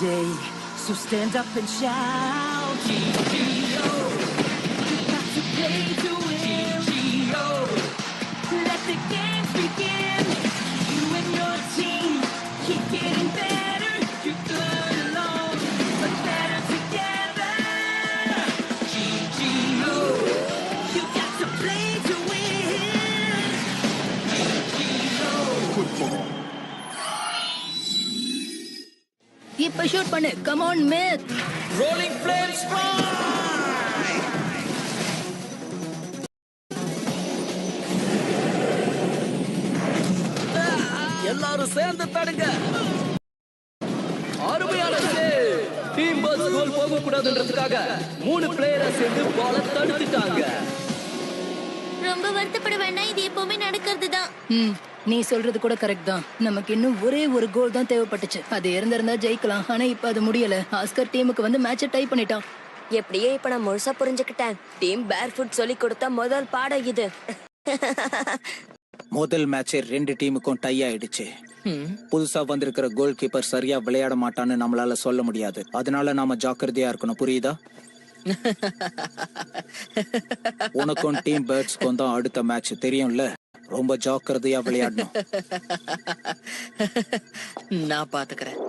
day, so stand up and shout. GGO, you got to play to win. GGO, let the games begin. You and your team keep getting better. You're good alone, but better together. GGO, you got to play to win. GGO. Football. இப்ப shoot பண்ணு. Come on myth. Rolling flames fly. எல்லாரும் சேர்ந்து தடுங்க. அருமையான save. Team bus கோல் போக கூடாதுன்றதுக்காக 3 பிளேயரை சேர்ந்து பால தடுத்துட்டாங்க. ரொம்ப வருத்தப்பட வேண்டாம், இது எப்பவுமே நடக்கிறது தான். நீ சொல்றது கூட கரெக்ட் தான். நமக்கு இன்னும் ஒரே ஒரு கோல் தான் தேவைப்பட்டுச்சு. அது இருந்திருந்தா ஜெயிக்கலாம். ஆனா இப்ப அது முடியல. ஆஸ்கர் டீமுக்கு வந்து மேட்சை டை பண்ணிட்டான். எப்படியே இப்ப நான் முழுசா புரிஞ்சுக்கிட்டேன். டீம் பேர் ஃபுட் சொல்லி கொடுத்த முதல் பாடம் இது. முதல் மேட்சே 2 டீமுக்கும் டை ஆயிடுச்சு. புதுசா வந்திருக்கிற கோல் கீப்பர் சரியா விளையாட மாட்டான்னு நம்மளால சொல்ல முடியாது. அதனால நாம ஜாக்கிரதையா இருக்கணும், புரியுதா? உனக்கும் டீம் பேர்ட்ஸ்க்கும் தான் அடுத்த மேட்ச் தெரியும்ல. ரொம்ப ஜாக்கிரதையா விளையாடணும். நான் பாத்துக்கிறேன்.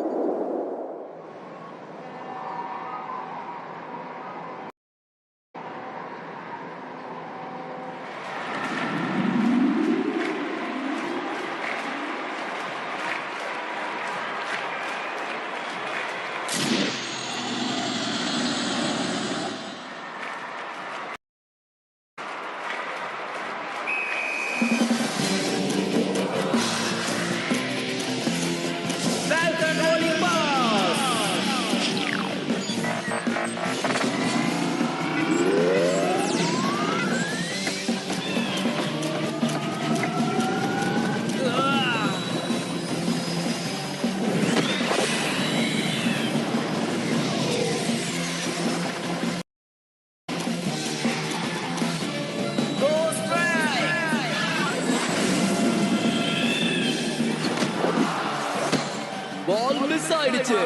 பால் மிஸ் ஆயிடுச்சு.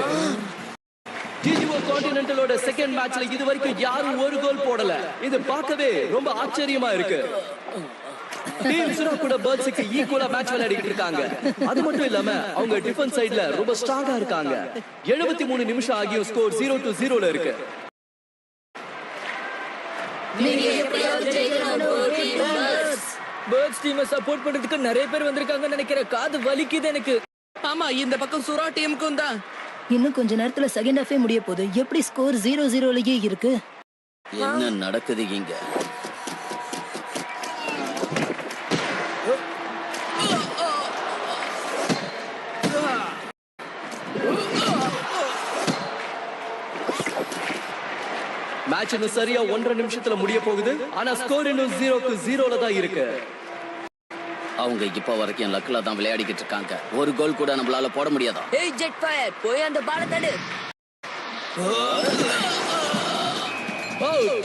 ஜிஜிஓ கான்டினென்டலோட செகண்ட் மேட்ச்ல இதுவரைக்கும் யாரும் ஒரு கோல் போடல. இது பார்க்கவே ரொம்ப ஆச்சரியமா இருக்கு. டீம் சுரா கூட பேர்ட்ஸ்க்கு ஈக்குவலா மேட்ச் விளையாடிட்டு இருக்காங்க. அது மட்டும் இல்லாம அவங்க டிஃபென்ஸ் சைடுல ரொம்ப ஸ்ட்ராங்கா இருக்காங்க. 73 நிமிஷம் ஆகியும் ஸ்கோர் 0-0ல இருக்கு. பேர்ட்ஸ் டீமை சப்போர்ட் பண்றதுக்கு நிறைய பேர் வந்திருக்காங்கன்னு நினைக்கிறேன். காது வலிக்குது எனக்கு. ஆமா, இந்த பக்கம் சுறா டீமுக்கும் தான். இன்னும் கொஞ்ச நேரத்துல செகண்ட் ஹாஃபே முடிய போகுது. எப்படி ஸ்கோர் 0-0லயே இருக்கு? என்ன நடக்குது இங்க? மேட்ச் இன்னும் சரியா 1.5 நிமிஷத்துல முடிய போகுது. ஆனா ஸ்கோர் இன்னும் 0-0ல தான் இருக்கு. அவங்க இப்ப வரைக்கும் லக்ல தான் விளையாடிக்கிட்டு இருக்காங்க. ஒரு கோல் கூட நம்மளால போட முடியாதா? ஏய் ஜெட் ஃபயர், போய் அந்த பாலை தடு.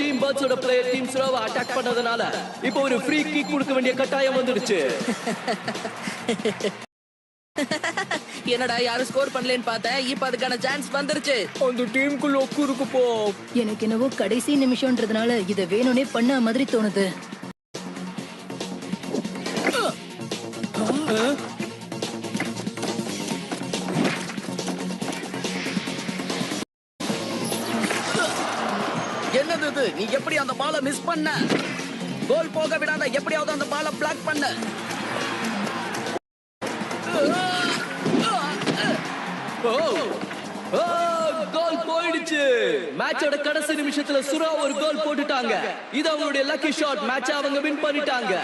டீம் பர்ட்ஸோட பிளேயர் டீம் சுராவை அட்டாக் பண்ணதுனால இப்போ ஒரு ஃப்ரீ கிக் கொடுக்க வேண்டிய கட்டாயம் வந்துடுச்சு. என்னடா யாரும் ஸ்கோர் பண்ணலன்னு பார்த்தேன். இப்ப அதுக்கான சான்ஸ் வந்துருச்சு. அந்த டீமுக்குள்ள ஒக்குருக்கு போ. எனக்கு என்னவோ கடைசி நிமிஷம்ன்றதுனால இதை வேணும்னே பண்ண மாதிரி தோணுது. என்னது இது? நீ எப்படி அந்த பாலை மிஸ் பண்ண? கோல் போக விடாத எப்படியாவது அந்த பாலை பிளாக் பண்ண. கோல் போயிடுச்சு. மேட்சோட கடைசி நிமிஷத்துல சுரா ஒரு கோல் போட்டுட்டாங்க. இது அவங்களுடைய லக்கி ஷாட். மேட்ச் அவங்க வின் பண்ணிட்டாங்க.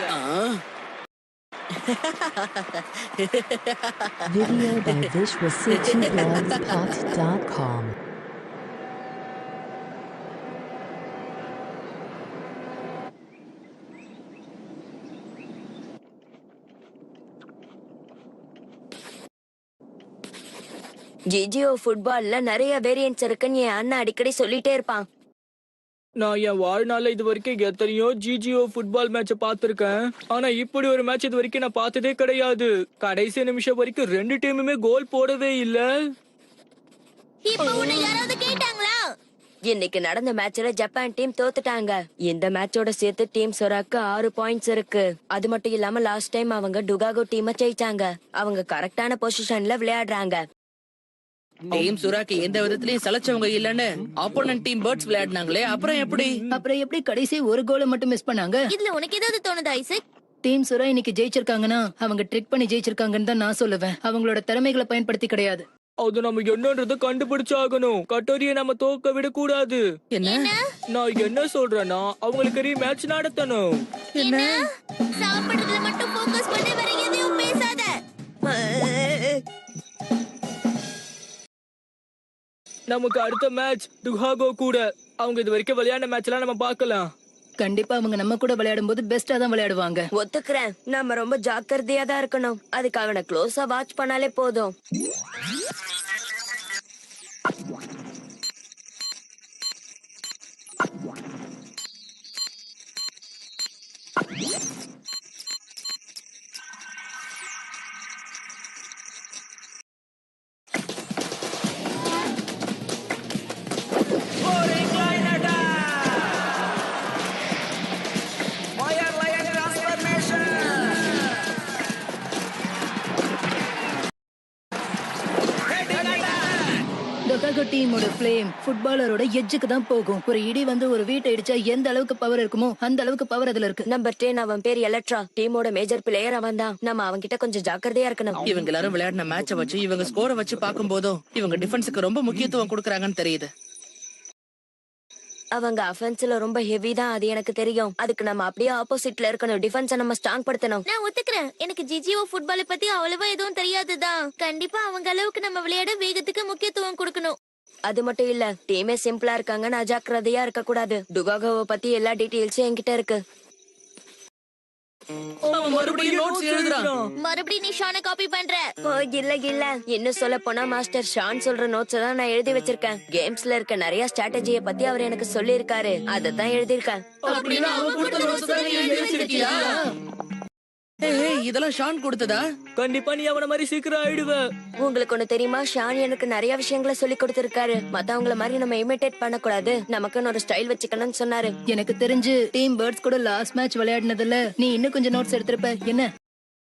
Video by vishwasityblogspot.com. ஜிஜிஓ ஃபுட்பால்ல நிறைய வேரியன்ட்ஸ் இருக்குன்னு என் அண்ணன் அடிக்கடி சொல்லிட்டே இருப்பான். நான் என் வாழ்நாள்ல இது வரைக்கும் எத்தனையோ ஜிஜிஓ ஃபுட்பால் மேட்ச பாத்திருக்கேன். ஆனா இப்படி ஒரு மேட்ச் இது வரைக்கும் நான் பார்த்ததே கிடையாது. கடைசி நிமிஷம் வரைக்கும் 2 டீமுமே கோல் போடவே இல்ல. இப்போ உன்னை யாராவது கேட்டாங்களா? இன்னைக்கு நடந்த மேட்ச்ல ஜப்பான் டீம் தோத்துட்டாங்க. இந்த மேட்சோட சேர்த்து டீம் சொராக்கு 6 பாயிண்ட்ஸ் இருக்கு. அது மட்டும் இல்லாம லாஸ்ட் டைம் அவங்க டுகாகோ டீமை ஜெயிச்சாங்க. அவங்க கரெக்டான பொசிஷன்ல விளையாடுறாங்க. டீம் சுறாக்கு எந்த விதத்திலயும் சலைச்சவங்க இல்லன்னு ஆப்போனன்ட் டீம் பேர்ட்ஸ் விளையாடினாங்களே, அப்புறம் எப்படி? அப்புறம் எப்படி கடைசி ஒரு கோலை மட்டும் மிஸ் பண்ணாங்க? இதுல உனக்கு ஏதாவது தோணுதா ஐசக்? டீம் சுரா இன்னைக்கு ஜெயிச்சிருக்காங்கன்னா அவங்க ட்ரிக் பண்ணி ஜெயிச்சிருக்காங்கன்னு தான் நான் சொல்லுவேன். அவங்களோட திறமைகளை பயன்படுத்தி கிடையாது. அது நம்ம என்னன்றத கண்டுபிடிச்சாகணும். கட்டோரியை நம்ம தோக்க விட கூடாது. என்ன? நான் என்ன சொல்றேன்னா அவங்களுக்கு மேட்ச் நடத்தணும். என்ன? சாப்பிடுறதுல மட்டும் ஃபோக்கஸ் பண்ணி வேற எதையும் பேசாத. நமக்கு அடுத்த மேட்ச் டுகாகோ கூட. அவங்க இது வரைக்கும் விளையாடின மேட்ச்லாம் நம்ம பார்க்கலாம். கண்டிப்பா அவங்க நம்ம கூட விளையாடும் போது பெஸ்டா தான் விளையாடுவாங்க. ஒத்துக்கிறேன். நம்ம ரொம்ப ஜாக்கிரதையா தான் இருக்கணும். அதுக்கு அவனை க்ளோஸா வாட்ச் பண்ணாலே போதும். டொகாகோ டீமோட ஃப்ளேம் ஃபுட்பாலரோட எட்ஜுக்கு தான் போகும். ஒரு இடி வந்து ஒரு வீட்டை இடிச்சா எந்த அளவுக்கு பவர் இருக்குமோ அந்த அளவுக்கு பவர் அதுல இருக்கு. நம்பர் 10 அவன் பேர் எலக்ட்ரா. டீமோட மேஜர் பிளேயர் அவன் தான். நம்ம அவன் கிட்ட கொஞ்சம் ஜாக்கிரதையா இருக்கணும். இவங்க எல்லாரும் விளையாடின மேட்ச வச்சு இவங்க ஸ்கோரை வச்சு பார்க்கும் போதும் இவங்க டிஃபென்ஸுக்கு ரொம்ப முக்கியத்துவம் கொடுக்கறாங்கன்னு தெரியுது. அவங்க அஃபென்ஸ்ல ரொம்ப ஹெவி தான், அது எனக்கு தெரியும். அதுக்கு நம்ம அப்படியே ஆப்போசிட்ல இருக்கணும். டிஃபென்ஸ நம்ம ஸ்ட்ராங் படுத்தணும். நான் ஒத்துக்கிறேன். எனக்கு ஜிஜிஓ ஃபுட்பாலை பத்தி அவ்வளவா எதுவும் தெரியாதுதான். கண்டிப்பா அவங்க அளவுக்கு நம்ம விளையாட வேகத்துக்கு முக்கியத்துவம் கொடுக்கணும். அது மட்டும் இல்ல, டீமே சிம்பிளா இருக்காங்க. நான் அஜாக்கிரதையா இருக்க கூடாது. டுகாகோவை பத்தி எல்லா டீடைல்ஸும் என்கிட்ட இருக்கு. மறுபடியும் நோட்ஸ் எழுதுறான். மறுபடியும் நீ ஷானை காப்பி பண்ற? ஓ இல்ல. இன்னும் சொல்ல போனா மாஸ்டர் ஷான் சொல்ற நோட்ஸ் தான் நான் எழுதி வச்சிருக்கேன். கேம்ஸ்ல இருக்க நிறைய ஸ்ட்ராட்டஜியை பத்தி அவர் எனக்கு சொல்லி இருக்காரு. அதத்தான் எழுதிருக்கேன். இதெல்லாம் ஷான் கொடுத்ததா? கண்டிப்பா நீ அவன மாதிரி சீக்கிரம் ஆயிடுவ. உங்களுக்கு ஒண்ணு தெரியுமா? ஷான் எனக்கு நிறைய விஷயங்களை சொல்லி கொடுத்திருக்காரு. மத்தவங்கள மாதிரி நம்ம இமிட்டேட் பண்ண கூடாது, நமக்குன்னு ஒரு ஸ்டைல் வச்சுக்கணும்னு சொன்னாரு. எனக்கு தெரிஞ்சு டீம் பேர்ட்ஸ் கூட லாஸ்ட் மேட்ச் விளையாடினதுல நீ இன்னும் கொஞ்சம் நோட்ஸ் எடுத்திருப்ப. என்ன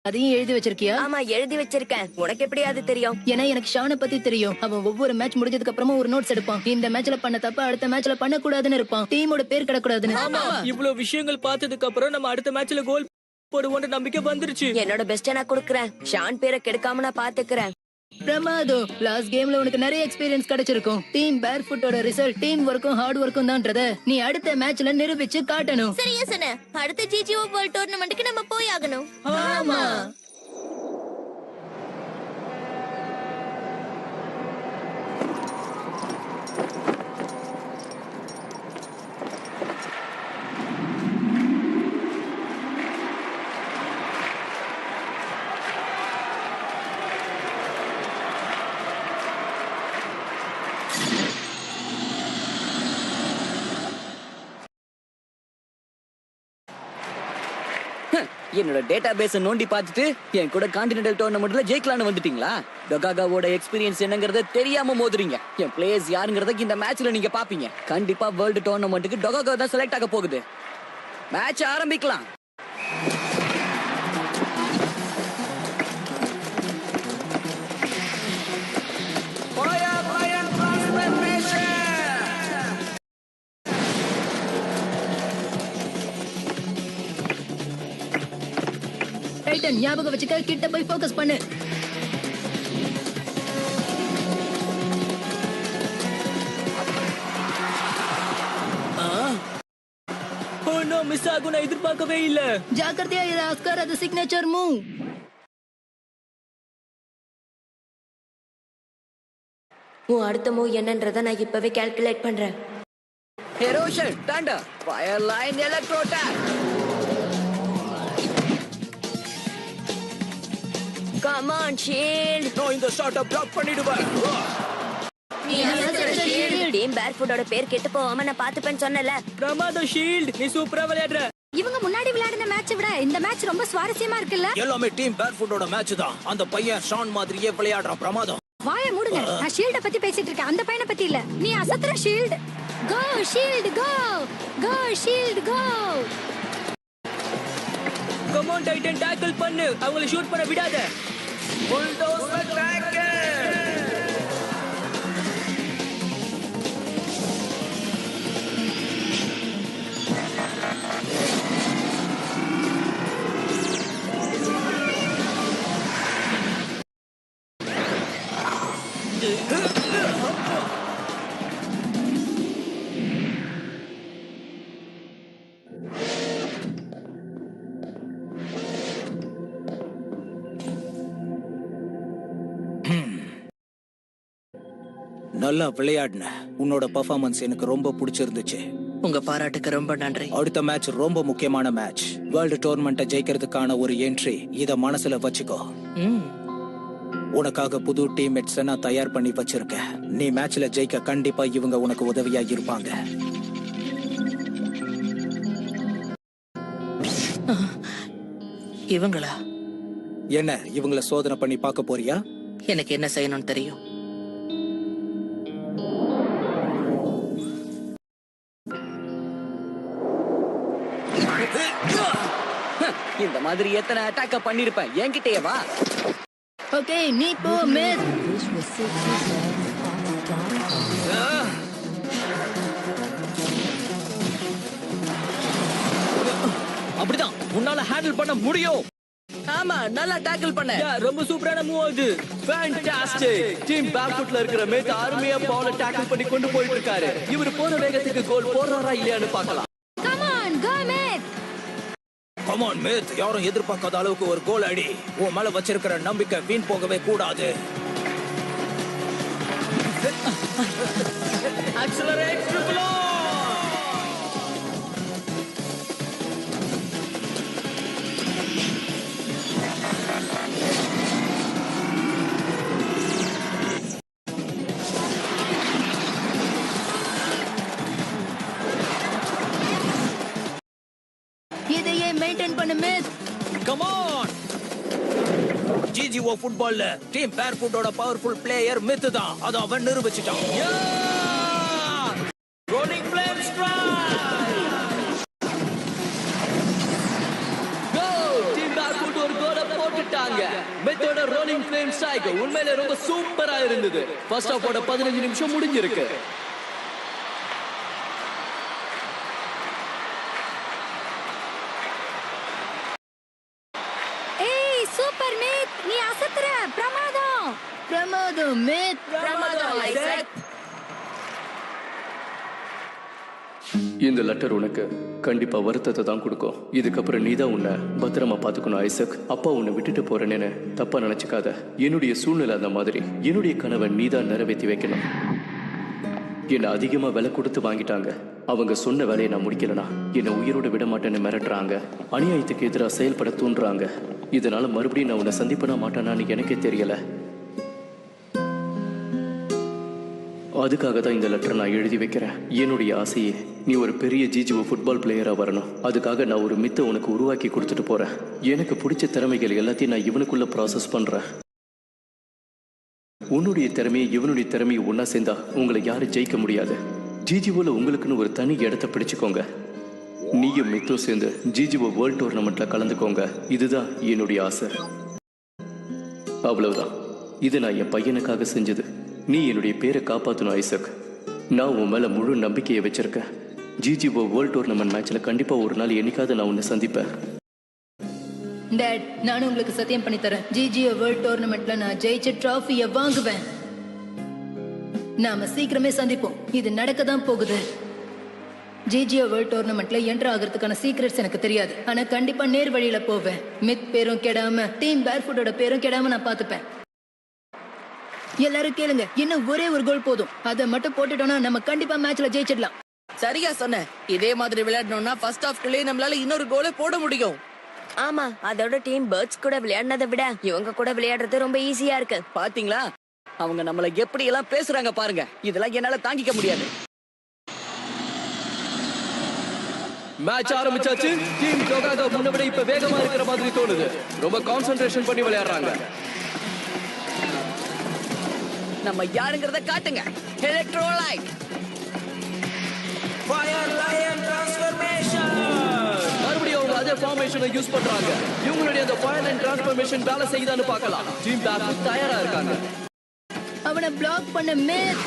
அதையும் எழுதி வச்சிருக்கியா? ஆமா, எழுதி வச்சிருக்கேன். உனக்கு எப்படி அது தெரியும்? ஏன்னா எனக்கு ஷானை பத்தி தெரியும். அவன் ஒவ்வொரு மேட்ச் முடிஞ்சதுக்கு அப்புறமா ஒரு நோட்ஸ் எடுப்பான். இந்த மேட்ச்ல பண்ண தப்ப அடுத்த மேட்ச்ல பண்ண கூடாதுன்னு இருப்பான். டீமோட பேர் கிடக்கூடாதுன்னு. இவ்வளவு விஷயங்கள் பார்த்ததுக்கு அப்புறம் நம்ம அடுத்த மேட்ச்ல கோல் போடுவோன்ற நம்பிக்கை வந்துருச்சு. என்னோட பெஸ்ட நான் கொடுக்கறேன். ஷான் பேரை கெடுக்காம நான் பாத்துக்கிறேன். பிரமாதம். லாஸ்ட் கேம்ல உனக்கு நிறைய எக்ஸ்பீரியன்ஸ் கிடைச்சிருக்கும். டீம் பேர்ஃபுட்டோட ரிசல்ட் டீம் ஒர்க்கும் ஹார்ட் ஒர்க்கும் தான்றத நீ அடுத்த மேட்ச்ல நிரூபிச்சு காட்டணும். சரியா சொன்ன. அடுத்த ஜிஜிஓ வேர்ல்ட் டூர்னமெண்ட்க்கு நம்ம போய் ஆகணும். ஆமா. என்னோட டேட்டா பேஸ நோண்டி பார்த்துட்டு என் கூட கான்டினென்டல் டோர்னமெண்ட்ல ஜெயிக்கலாம்னு வந்துட்டீங்களா? டொகாகோவோட எக்ஸ்பீரியன்ஸ் என்னங்கறத தெரியாம மோதுறீங்க. என் பிளேயர்ஸ் யாருங்கறத இந்த மேட்ச்ல நீங்க பாப்பீங்க. கண்டிப்பா வேர்ல்ட் டோர்னமெண்ட்டுக்கு டொகாகோ தான் செலக்ட் ஆக போகுது. மேட்ச் ஆரம்பிக்கலாம். டைட்டன் ஞாபகம் வச்சுக்க, கிட்ட போய் ஃபோக்கஸ் பண்ணு. மிஸ் ஆகும் நான் எதிர்பார்க்கவே இல்ல. ஜாக்கிரதையா இரு ஆஸ்கர், அது சிக்னேச்சர் மூவ். உன் அடுத்த மூவ் என்னன்றத நான் இப்பவே கால்குலேட் பண்றேன். ஹெரோஷன் டாண்டா fire line electro attack. Come on shield. நான் இந்த ஷாட்டை பிளாக் பண்ணிடுவேன். டீம் பேர்ஃபுட்டோட பேர் கெட்டு போகாம நான் பாத்துப்பேன்னு சொன்னல. பிரமாதம் ஷீல்ட், நீ சூப்பரா விளையாடுற. இவங்க முன்னாடி விளையாடின மேட்சை விட இந்த மேட்ச் ரொம்ப சுவாரஸ்யமா இருக்குல்ல? எல்லாமே டீம் பேர்ஃபுட்டோட மேட்ச் தான். அந்த பையன் ஷான் மாதிரியே விளையாடுறான். பிரமாதம். வாயை மூடுங்க. நான் ஷீல்ட பத்தி பேசிட்டு இருக்கேன், அந்த பையனை பத்தி இல்ல. நீ அசத்துற shield. Go shield go. Go shield go. Come on titan, tackle பண்ணு. அவங்கள ஷூட் பண்ண விடாத. Bulldozer tackle. நல்லா விளையாடின. உன்னோட பெர்ஃபார்மன்ஸ் எனக்கு ரொம்ப பிடிச்சிருந்துச்சு. உங்க பாராட்டுக்கு ரொம்ப நன்றி. அடுத்த மேட்ச் ரொம்ப முக்கியமான மேட்ச். வேர்ல்டு டோர்னமெண்ட்டை ஜெயிக்கிறதுக்கான ஒரு என்ட்ரி. இத மனசுல வச்சுக்கோ. உனக்காக புது டீம்மேட்ஸ் நான் தயார் பண்ணி வச்சிருக்கேன். நீ மேட்ச்ல ஜெயிக்க கண்டிப்பா இவங்க உனக்கு உதவியா இருப்பாங்க. இவங்களா? என்ன, இவங்கள சோதனை பண்ணி பார்க்க போறியா? எனக்கு என்ன செய்யணும்னு தெரியும். இந்த மாதிரி எத்தனை அட்டாக்க பண்ணிருப்பேன். என்கிட்டயே வா. ஓகே, நீ போ மித். அப்படிதான் உன்னால ஹேண்டில் பண்ண முடியும். ஆமா, நல்லா டாக்கிள் பண்ண. ரொம்ப சூப்பரான மூவ் அது. ஃபேண்டாஸ்டிக். டீம் பேக்ஃபுட்ல இருக்கிற மேத் அருமையா பால டாக்கிள் பண்ணி கொண்டு போயிட்டு இருக்காரு. இவர் போற வேகத்துக்கு கோல் போடுறாரா இல்லையான்னு பார்க்கலாம். கம் ஆன் கோ மித். கம் ஆன் மித், யாரும் எதிர்பார்க்காத அளவுக்கு ஒரு கோல் அடி. உன் மேல வச்சிருக்கிற நம்பிக்கை வீண் போகவே கூடாது. Accelerate triple on. இதையே மெயின்டைன் பண்ணு மித். Come on. ஜிஜிஓ ஃபுட்பால்ல டீம் பேர்ஃபுட்டோட பவர்ஃபுல் பிளேயர் மித் தான். அத அவன் நிரூபிச்சிட்டான். Rolling flame strike. Goal! Team backfoot ஒரு கோலை போட்டுட்டாங்க. மெத்தோட ரோலிங் ஃப்ளேம் ஸ்ட்ரைக் உண்மையிலே ரொம்ப சூப்பரா இருந்தது. ஃபர்ஸ்ட் ஹாஃபோட 15 நிமிஷம் முடிஞ்சிருக்கு. ஏய் சூப்பர் மித், நீ அசத்துற. பிரமாதம். பிரமாதம் மித். பிரமாதம் ஐசக். இந்த லெட்டர் உனக்கு கண்டிப்பா வருத்தத்தை தான் கொடுக்கும். இதுக்கப்புறம் நீ தான் உன்னை பத்திரமா பாத்துக்கணும் ஐசக். அப்பா உன்னை விட்டுட்டு போறேன்னு தப்பா நினைச்சுக்காத. என்னுடைய சூழ்நிலை அந்த மாதிரி. என்னுடைய கனவை நீ தான் நிறைவேற்றி வைக்கணும். என்னை அதிகமா விலை கொடுத்து வாங்கிட்டாங்க. அவங்க சொன்ன வேலையை நான் முடிக்கலனா என்னை உயிரோட விட மாட்டேன்னு மிரட்டுறாங்க. அநியாயத்துக்கு எதிராக செயல்பட தூண்டுறாங்க. இதனால மறுபடியும் நான் உன்னை சந்திப்பனா மாட்டானான்னு எனக்கே தெரியல. அதுக்காக தான் இந்த லெட்டர் நான் எழுதி வைக்கிறேன். என்னுடைய ஆசையே நீ ஒரு பெரிய ஜிஜிஓ ஃபுட்பால் பிளேயரா வரணும். அதுக்காக நான் ஒரு மித்தை உனக்கு உருவாக்கி கொடுத்துட்டு போறேன். எனக்கு பிடிச்ச திறமைகள் எல்லாத்தையும் நான் இவனுக்குள்ள ப்ராசஸ் பண்றேன். உன்னுடைய திறமையை இவனுடைய திறமையை ஒன்னா சேர்ந்தா உங்களை யாரும் ஜெயிக்க முடியாது. ஜிஜிஓல உங்களுக்குன்னு ஒரு தனி இடத்தை பிடிச்சுக்கோங்க. நீயும் மித்தும் சேர்ந்து ஜிஜிஓ வேர்ல்ட் டோர்னமெண்ட்ல கலந்துக்கோங்க. இதுதான் என்னுடைய ஆசை. அவ்வளவுதான். இது நான் என் பையனுக்காக செஞ்சது. நீ என்னுடைய பேரை காப்பாற்றணும் ஐசக். நான் உன் மேல முழு நம்பிக்கையை வச்சிருக்கேன். ஜிஜிஓ வேர்ல்ட் டோர்னமெண்ட் மேட்ச்ல கண்டிப்பா ஒரு நாள் என்னைக்காவது நான் உன்னை சந்திப்பேன். டாட், நானும் உங்களுக்கு சத்தியம் பண்ணி தரேன். ஜிஜிஓ வேர்ல்ட் டோர்னமெண்ட்ல நான் ஜெயிச்ச டிராஃபியை வாங்குவேன். நாம சீக்கிரமே சந்திப்போம். இது நடக்க தான் போகுது. ஜிஜிஓ வேர்ல்ட் டோர்னமெண்ட்ல என்டர் ஆகிறதுக்கான சீக்ரெட்ஸ் எனக்கு தெரியாது. ஆனா கண்டிப்பா நேர் வழியில போவேன். மித் பேரும் கெடாம டீம் பேர்ஃபுட்டோட பேரும் கெடாம நான் பாத்துப்பேன். எல்லாரும் கேளுங்க, இன்னும் ஒரே ஒரு கோல் போதும். அதை மட்டும் போட்டுட்டோம்னா நம்ம கண்டிப்பா மேட்ச்ல ஜெயிச்சிடலாம். சரியா சொன்ன. இதே மாதிரி விளையாடணும்னா ஃபர்ஸ்ட் ஹாஃப்லயே நம்மளால இன்னொரு கோலை போட முடியும். ஆமா, அதோட டீம் பேர்ட்ஸ் கூட விளையாடினதை விட இவங்க கூட விளையாடுறது ரொம்ப ஈஸியா இருக்கு. பாத்தீங்களா அவங்க நம்மள எப்படி எல்லாம் பேசுறாங்க பாருங்க. இதெல்லாம் என்னால தாங்கிக்க முடியாது. மேட்ச் ஆரம்பிச்சாச்சு. டீம் டொகாகோ முன்ன விட இப்ப வேகமா இருக்கிற மாதிரி தோணுது. ரொம்ப கான்சென்ட்ரேஷன் பண்ணி விளையாடுறாங்க. நம்ம யாருங்கறத காட்டுங்க. எலக்ட்ரோலைட் மறுபடியும் அவங்க அதே ஃபார்மேஷனை யூஸ் பண்றாங்க. இவங்களுடைய அந்த ஃபயர் லைன் டிரான்ஸ்ஃபர்மேஷன் வேலை செய்யுதான்னு பார்க்கலாம். டீம் பேக் தயாரா இருக்காங்க. அவனை பிளாக் பண்ண மித்.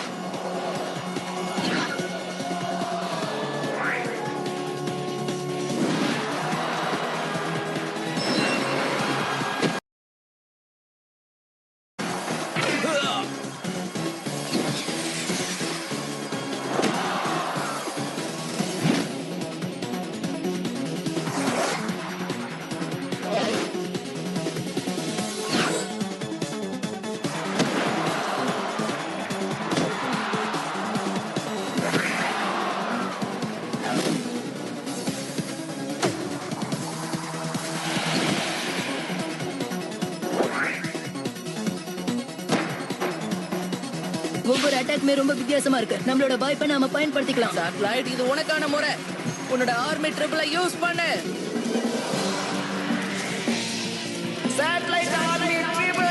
ஒவ்வொரு அட்டாக்குமே ரொம்ப வித்தியாசமா இருக்கு. நம்மளோட வாய்ப்பை நாம பயன்படுத்திக்கலாம். சாட்டலைட் இது உனக்கான முறை. உன்னோட ஆர்மி ட்ரிபிளை யூஸ் பண்ணு. Satellite army triple.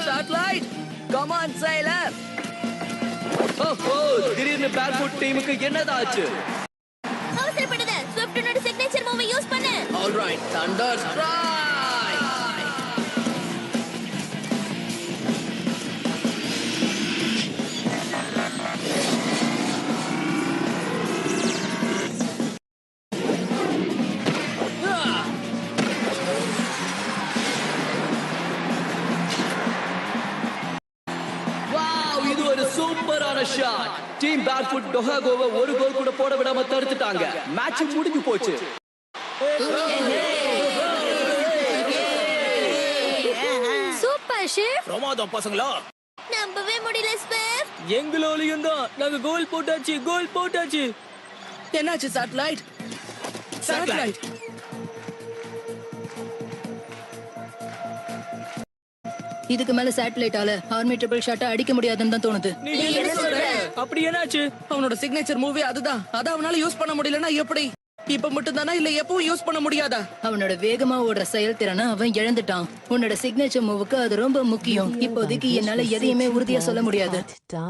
Satellite come on Sailor. ஓஹோ, திடீர்னு பேக்ஃபுட் டீமுக்கு என்னதாச்சு? அவசரப்படாத. ஸ்விஃப்டோட சிக்னேச்சர் மூவை யூஸ் பண்ணு. Alright, Thunder strike. வாவ், இது ஒரு சூப்பரான ஷாட். டீம் பேக்ஃபுட் டொஹாகோவை ஒரு கோல் கூட போட விடாம தடுத்துட்டாங்க. மேட்ச் முடிஞ்சு போச்சு. Super shift. பிரமாதம் பசங்களா. நம்பவே முடியல ஸ்விஃப்ட். எங்களாலையும் தான். நாங்க கோல் போட்டாச்சு, கோல் போட்டாச்சு. என்னாச்சு சாட்டலைட்? சாட்டலைட் இதுக்கு மேல சேட்டலைட்டால ஆர்மி ட்ரிபிள் ஷாட்டை அடிக்க முடியாதுன்னு தான் தோணுது. நீ என்ன சொல்ற? அப்படி என்னாச்சு? அவனோட சிக்னேச்சர் மூவி அதுதான். அத அவனால யூஸ் பண்ண முடியலன்னா எப்படி? இப்ப மட்டும் தானா இல்ல எப்பவும் யூஸ் பண்ண முடியாதா? அவனோட வேகமா ஓடுற செயல்திறனை அவன் இழந்துட்டான். உன்னோட சிக்னேச்சர் மூவுக்கு அது ரொம்ப முக்கியம். இப்போதைக்கு என்னால எதையுமே உறுதியா சொல்ல முடியாது.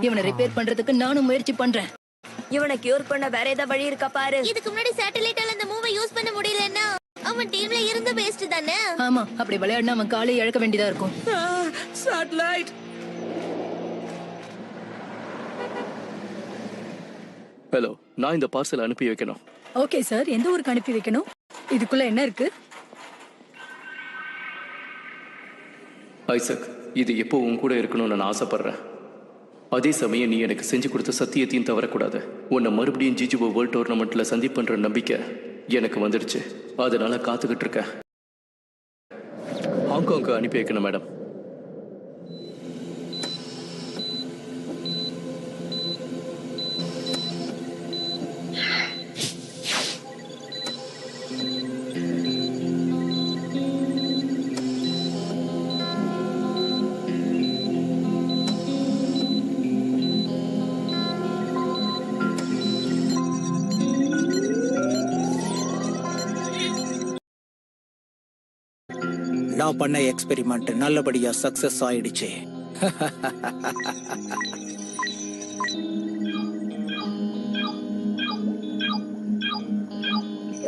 இவனை ரிப்பேர் பண்றதுக்கு நானும் முயற்சி பண்றேன். இவனை கியூர் பண்ண வேற ஏதாவது வழி இருக்கா பாரு. இதுக்கு முன்னாடி சேட்டலைட்டால அந்த மூவை யூஸ் பண்ண முடியலன்னா அவன் டீம்ல இருந்து வேஸ்ட் தானே. ஆமா, அப்படி விளையாடினா அவன் காலை இழக்க வேண்டியதா இருக்கும். சாட்டலைட் ஹலோ, நான் இந்த பார்சல் அனுப்பி வைக்கணும். ஓகே சார், எந்த ஊருக்கு அனுப்பி வைக்கணும்? இதுக்குள்ள என்ன இருக்கு? ஐசக், இது எப்போ உன் கூட இருக்கணும்னு நான் ஆசைப்படுறேன். அதே சமயம் நீ எனக்கு செஞ்சு கொடுத்த சத்தியத்தையும் தவறக்கூடாது. உன்னை மறுபடியும் ஜிஜுவோ வேர்ல்ட் டோர்னமெண்ட்ல சந்திப்பன்ற நம்பிக்கை எனக்கு வந்துடுச்சு. அதனால காத்துக்கிட்டு இருக்கேன். ஹாங்காங்க்கு அனுப்பி வைக்கணும் மேடம். நான் பண்ண எக்ஸ்பெரிமெண்ட் நல்லபடியா சக்சஸ் ஆயிடுச்சு.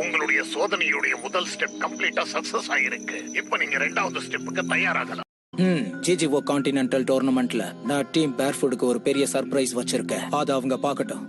உங்களுடைய சோதனையுடைய முதல் ஸ்டெப் கம்ப்ளீட்டா சக்சஸ் ஆயிருக்கு. இப்போ நீங்க ரெண்டாவது ஸ்டெப்புக்கு தயாராகலாம். ஜிஜிஓ கான்டினென்டல் டோர்னமெண்ட்ல நான் டீம் பேர்ஃபுட்க்கு ஒரு பெரிய சர்ப்ரைஸ் வச்சிருக்கேன். அதை அவங்க பார்க்கட்டும்.